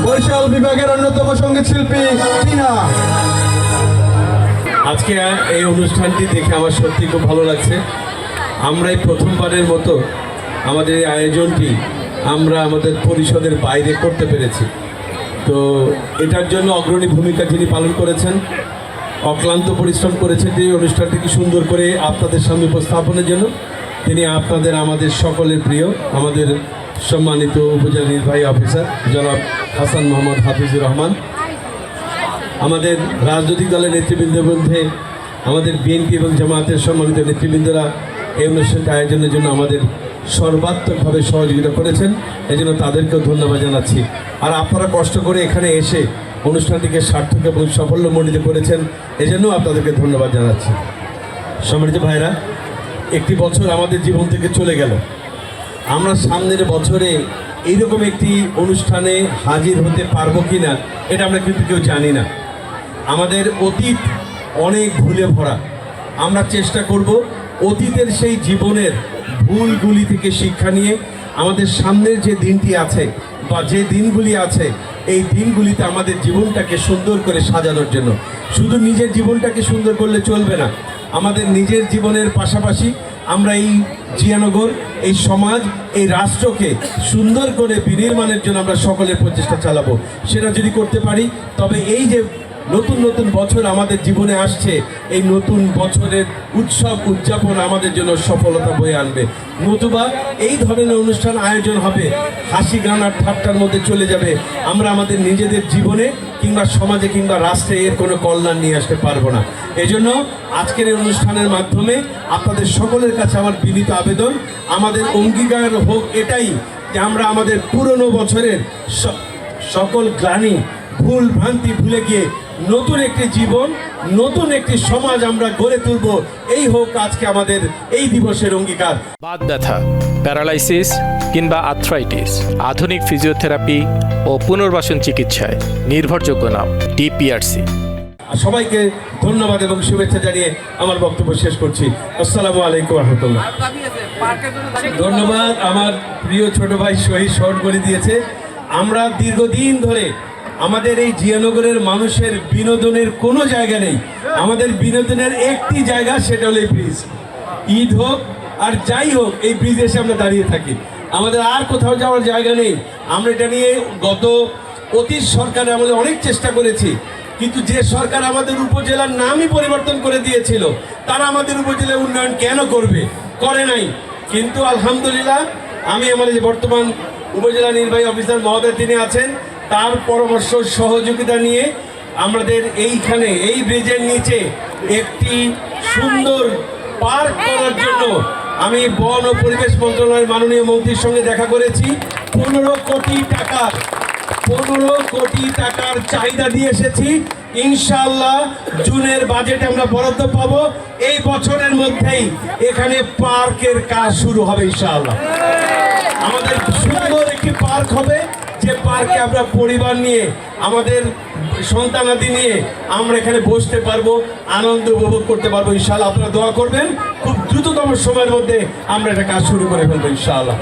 বরিশাল বিভাগের অন্যতম সঙ্গীত শিল্পী টিনা। আজকে এই অনুষ্ঠানটি দেখে আমার সত্যি খুব ভালো লাগছে। আমরা এই প্রথমবারের মতো আমাদের এই আয়োজনটি আমরা আমাদের পরিষদের বাইরে করতে পেরেছি। তো এটার জন্য অগ্রণী ভূমিকা যিনি পালন করেছেন, অক্লান্ত পরিশ্রম করেছেন যে অনুষ্ঠানটিকে সুন্দর করে আপনাদের সামনে উপস্থাপনের জন্য, তিনি আপনাদের আমাদের সকলের প্রিয় আমাদের সম্মানিত উপজেলা নির্বাহী অফিসার জনাব হাসান মোহাম্মদ হাফিজুর রহমান, আমাদের রাজনৈতিক দলের নেতৃবৃন্দের মধ্যে আমাদের বিএনপি এবং জামায়াতের সম্মানিত নেতৃবৃন্দরা এই অনুষ্ঠানটি আয়োজনের জন্য আমাদের সর্বাত্মকভাবে সহযোগিতা করেছেন, এজন্য তাদেরকেও ধন্যবাদ জানাচ্ছি। আর আপনারা কষ্ট করে এখানে এসে অনুষ্ঠানটিকে সার্থক এবং সাফল্যমণ্ডিত করেছেন, এজন্য আপনাদেরকে ধন্যবাদ জানাচ্ছি। সম্মানিত ভাইরা, একটি বছর আমাদের জীবন থেকে চলে গেল। আমরা সামনের বছরে এইরকম একটি অনুষ্ঠানে হাজির হতে পারবো কি না এটা আমরা কিন্তু কেউ জানি না। আমাদের অতীত অনেক ভুলে ভরা। আমরা চেষ্টা করব অতীতের সেই জীবনের ভুলগুলি থেকে শিক্ষা নিয়ে আমাদের সামনের যে দিনটি আছে বা যে দিনগুলি আছে এই দিনগুলিতে আমাদের জীবনটাকে সুন্দর করে সাজানোর জন্য। শুধু নিজের জীবনটাকে সুন্দর করলে চলবে না, আমাদের নিজের জীবনের পাশাপাশি আমরা এই জিয়ানগর, এই সমাজ, এই রাষ্ট্রকে সুন্দর করে বিনির্মাণের জন্য আমরা সকলের প্রচেষ্টা চালাবো। সেটা যদি করতে পারি তবে এই যে নতুন নতুন বছর আমাদের জীবনে আসছে, এই নতুন বছরের উৎসব উদযাপন আমাদের জন্য সফলতা বয়ে আনবে। নতুবা এই ধরনের অনুষ্ঠান আয়োজন হবে, হাসি গান আর ঠাট্টার মধ্যে চলে যাবে। আমরা আমাদের নিজেদের জীবনে কিংবা সমাজে কিংবা রাষ্ট্রে এর কোনো কল্যাণ নিয়ে আসতে পারবো না। এজন্য আজকের এই অনুষ্ঠানের মাধ্যমে আপনাদের সকলের কাছে আমার বিনীত আবেদন, আমাদের অঙ্গীকার হোক এটাই যে আমরা আমাদের পুরনো বছরের সকল গ্লানি ভুল ভ্রান্তি ভুলে গিয়ে নতুন একটি জীবন, নতুন একটি সমাজ আমরা গড়ে তুলব। এই হোক আজকে আমাদের এই দিবসের অঙ্গীকার। বাত ব্যথা, প্যারালাইসিস কিংবা আর্থ্রাইটিস, আধুনিক ফিজিওথেরাপি ও পুনর্বাসন চিকিৎসায় নির্ভরযোগ্য নাম ডিপিআরসি। সবাইকে ধন্যবাদ এবং শুভেচ্ছা জানিয়ে আমার বক্তব্য শেষ করছি। আসসালামু আলাইকুম রহমতুল্লাহ। ধন্যবাদ। আমার প্রিয় ছোট ভাই শহীদ শহর করে দিয়েছে। আমরা দীর্ঘদিন ধরে আমাদের এই জিয়ানগরের মানুষের বিনোদনের কোনো জায়গা নেই, আমাদের বিনোদনের একটি জায়গা, সেটা হলো এই ব্রিজ। ঈদ হোক আর যাই হোক এই ব্রিজে এসে আমরা দাঁড়িয়ে থাকি, আমাদের আর কোথাও যাওয়ার জায়গা নেই। আমরা এটা নিয়ে গত অতীত সরকারে আমাদের অনেক চেষ্টা করেছি, কিন্তু যে সরকার আমাদের উপজেলার নামই পরিবর্তন করে দিয়েছিল তারা আমাদের উপজেলার উন্নয়ন কেন করবে? করে নাই। কিন্তু আলহামদুলিল্লাহ আমি আমাদের যে বর্তমান উপজেলা নির্বাহী অফিসার মহোদয় তিনি আছেন, তার পরামর্শ সহযোগিতা নিয়ে আমাদের এইখানে এই ব্রিজের নিচে একটি সুন্দর পার্ক করার জন্য আমি বন ও পরিবেশ মন্ত্রণালয়ের মাননীয় মন্ত্রীর সঙ্গে দেখা করেছি। 15 কোটি টাকার চাহিদা দিয়ে এসেছি। ইনশাআল্লাহ জুনের বাজেটে আমরা বরাদ্দ পাবো। এই বছরের মধ্যেই এখানে পার্কের কাজ শুরু হবে ইনশাআল্লাহ। আমাদের সুন্দর একটি পার্ক হবে, যে পার্কে আমরা পরিবার নিয়ে আমাদের সন্তানাদি নিয়ে আমরা এখানে বসতে পারবো, আনন্দ উপভোগ করতে পারবো ইনশাআল্লাহ। আপনারা দোয়া করবেন, খুব দ্রুততম সময়ের মধ্যে আমরা এটা কাজ শুরু করে ফেলবো ইনশাআল্লাহ।